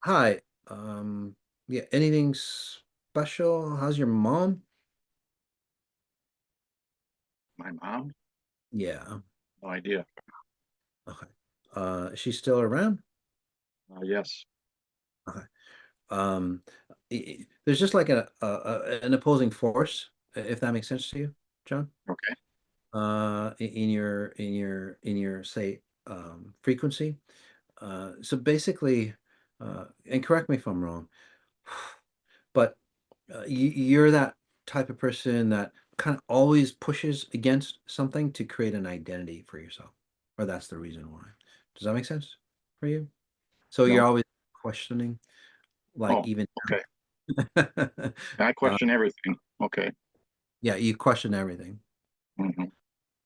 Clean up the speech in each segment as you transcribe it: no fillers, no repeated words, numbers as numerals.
Hi. Yeah, anything special? How's your mom? My mom? Yeah. No idea. Okay. Is she still around? Yes. Okay. Um, there's just like an opposing force, if that makes sense to you, John. Okay. In your say frequency. So basically, and correct me if I'm wrong, but you're that type of person that kind of always pushes against something to create an identity for yourself, or that's the reason why. Does that make sense for you? So you're No. always questioning, like Oh, even okay. now. I uh, question everything. Okay. yeah, you question everything. Hmm.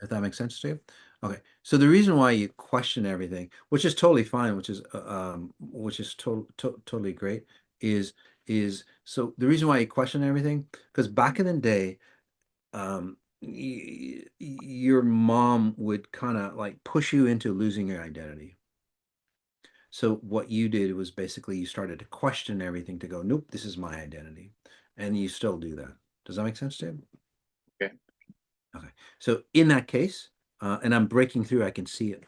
If that makes sense to you. Okay, so the reason why you question everything, which is totally fine, which is totally great, is so the reason why you question everything, because back in the day, your mom would kind of like push you into losing your identity. So what you did was basically you started to question everything to go, nope, this is my identity, and you still do that. Does that make sense to you? Okay. Okay. So in that case, and I'm breaking through, I can see it,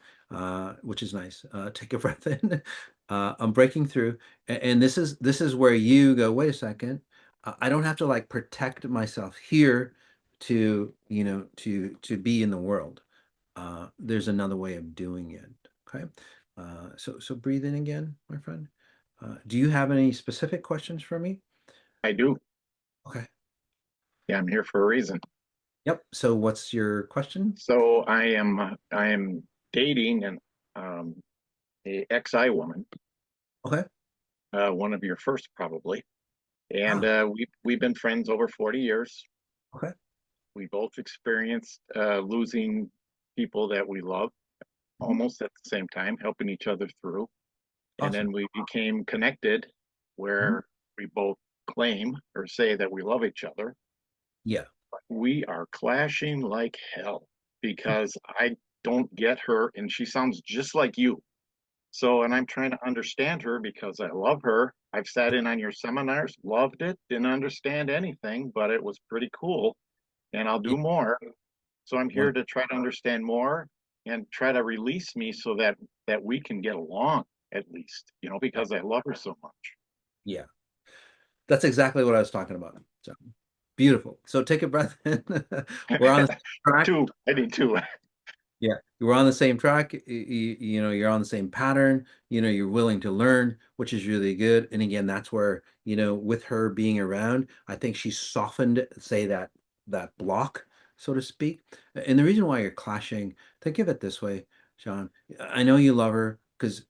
which is nice. Take a breath in. I'm breaking through, and this is where you go, wait a second. I don't have to like protect myself here to, to be in the world. There's another way of doing it. Okay. So breathe in again, my friend. Do you have any specific questions for me? I do. Okay. Yeah, I'm here for a reason. Yep. So what's your question? So I am dating um a XI woman, Okay. one of your first probably. And Ah, we've been friends over 40 years. okay. We both experienced losing people that we love Mhm. almost at the same time, helping each other through. And Awesome. then we became connected Mhm. where we both claim or say that we love each other. Yeah. We are clashing like hell because I don't get her and she sounds just like you. So, and I'm trying to understand her because I love her. I've sat in on your seminars, loved it, didn't understand anything, but it was pretty cool. And I'll Yeah. do more. So I'm One. here to try to understand more and try to release me so that we can get along at least, Yeah. because I love her so much. Yeah. That's exactly what I was talking about. So beautiful. So take a breath in. We're on the same track. Two, I need two. Yeah. We're on the same track. You're on the same pattern. You're willing to learn, which is really good. And again, that's where, with her being around, I think she softened, say that block, so to speak. And the reason why you're clashing, think of it this way, Sean. I know you love her because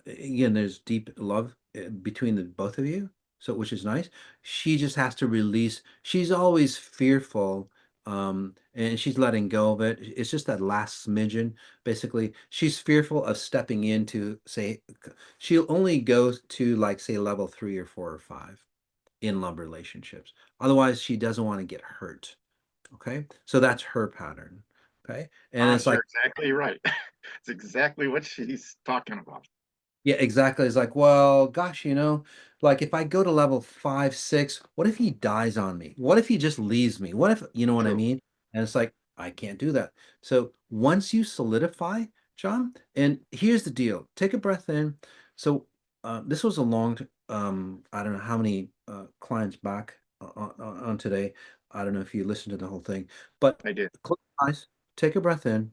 again, there's deep love between the both of you. So which is nice. She just has to release. She's always fearful, and she's letting go of it. It's just that last smidgen. Basically, she's fearful of stepping into, say, she'll only go to like say level 3 or 4 or 5 in love relationships. Otherwise, she doesn't want to get hurt. Okay, so that's her pattern. Okay, and it's Gosh, like, you're exactly right. It's exactly what she's talking about. yeah, exactly. It's like, well, gosh, like if I go to level 5, 6, what if he dies on me? What if he just leaves me? What if, you know what I True. mean? And it's like, I can't do that. So once you solidify, John, and here's the deal, take a breath in. So this was a I don't know how many clients back on today. I don't know if you listened to the whole thing, but I did. close your eyes, take a breath in.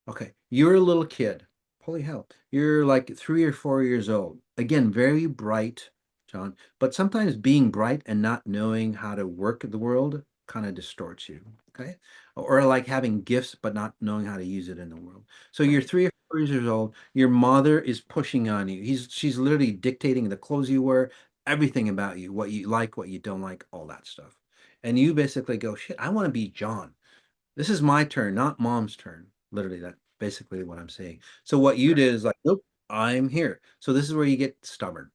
Okay, you're a little kid. Holy hell. You're like 3 or 4 years old. Again, very bright, John. But sometimes being bright and not knowing how to work the world kind of distorts you. Okay. Or like having gifts but not knowing how to use it in the world. So you're Right. 3 or 4 years old. Your mother is pushing on you. She's literally dictating the clothes you wear, everything about you, what you like, what you don't like, all that stuff. And you basically go, shit, I want to be John. This is my turn, not mom's turn. Literally, that basically what I'm saying. So what you Right. did is like, nope, I'm here. So this is where you get stubborn.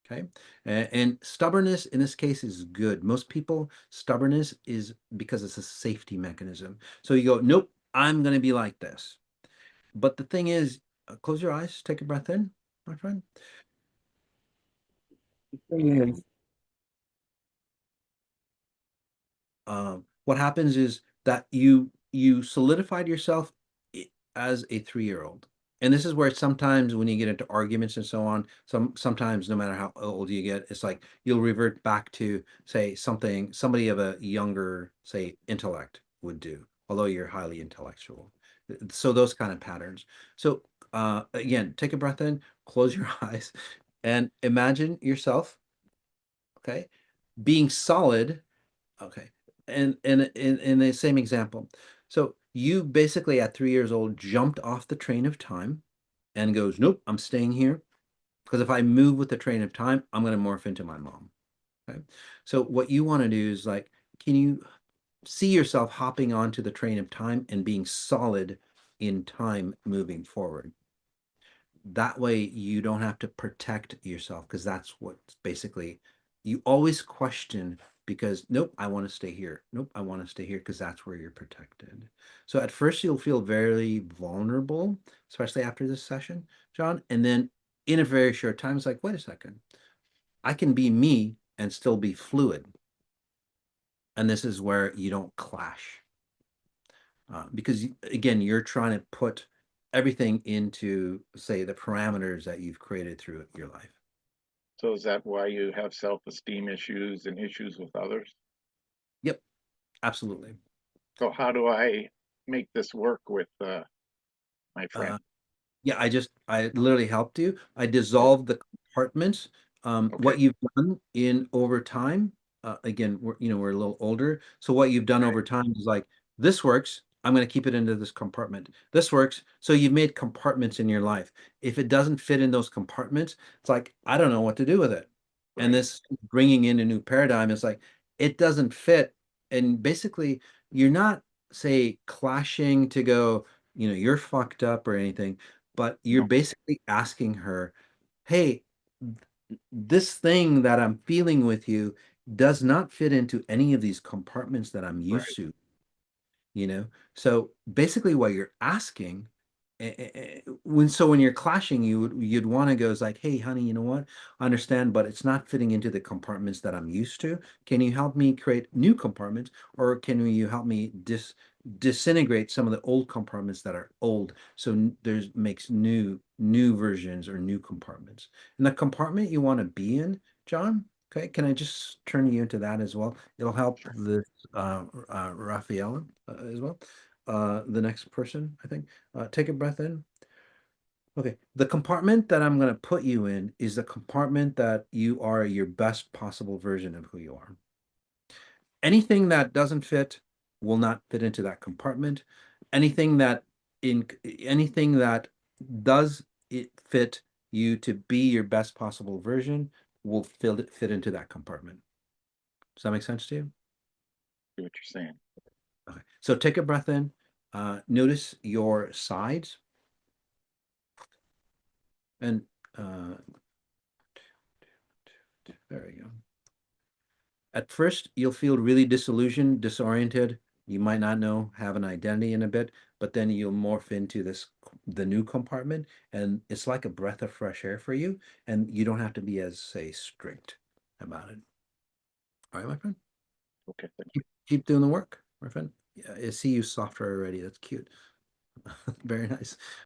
Okay. And stubbornness in this case is good. Most people, stubbornness is because it's a safety mechanism. So you go, nope, I'm going to be like this. But the thing is, close your eyes, take a breath in, my friend. thing is, what happens is that you solidified yourself as a 3-year-old. And this is where sometimes when you get into arguments and so on, sometimes no matter how old you get, it's like you'll revert back to say somebody of a younger, say, intellect would do, although you're highly intellectual. So those kind of patterns. So again, take a breath in, close your eyes, and imagine yourself, okay, being solid. Okay. And in the same example. So you basically at 3 years old jumped off the train of time and goes, nope, I'm staying here. Because if I move with the train of time, I'm going to morph into my mom. Okay. So what you want to do is like, can you see yourself hopping onto the train of time and being solid in time moving forward? That way you don't have to protect yourself because that's what basically you always question because nope, I want to stay here. Nope, I want to stay here because that's where you're protected. So at first you'll feel very vulnerable, especially after this session, John. And then in a very short time, it's like, wait a second, I can be me and still be fluid. And this is where you don't clash. Because again, you're trying to put everything into, say, the parameters that you've created through your life. So is that why you have self-esteem issues and issues with others? Yep, absolutely. So how do I make this work with my Uh, friend? Yeah, I literally helped you. I Oh, dissolved the compartments. okay, What you've done in over time, again, we're a little older. So what you've done right, over time is like, this works. I'm going to keep it into this compartment. This works. So you've made compartments in your life. If it doesn't fit in those compartments, it's like, I don't know what to do with it. And right. this bringing in a new paradigm is like, it doesn't fit. And basically, you're not, say, clashing to go, you're fucked up or anything, but you're No, basically asking her, hey, this thing that I'm feeling with you does not fit into any of these compartments that I'm used right. to, so basically what you're asking, when you're clashing, you'd want to go is like, hey honey, you know what, I understand, but it's not fitting into the compartments that I'm used to. Can you help me create new compartments, or can you help me disintegrate some of the old compartments that are old, so there's makes new versions or new compartments. And the compartment you want to be in, John, okay, can I just turn you into that as well? It'll help Sure. the Raphael as well. The next person, I think. Take a breath in. Okay. The compartment that I'm going to put you in is the compartment that you are your best possible version of who you are. Anything that doesn't fit will not fit into that compartment. Anything that in anything that does it fit you to be your best possible version will fit into that compartment. Does that make sense to you? See what you're saying. Okay. So take a breath in. Notice your sides and uh, there we go. At first, you'll feel really disillusioned, disoriented. You might not know, have an identity in a bit, but then you'll morph into the new compartment, and it's like a breath of fresh air for you, and you don't have to be as, say, strict about it. All right, my friend? Okay, thank you. Keep doing the work, my friend. Yeah, I see you softer already. That's cute. Very nice.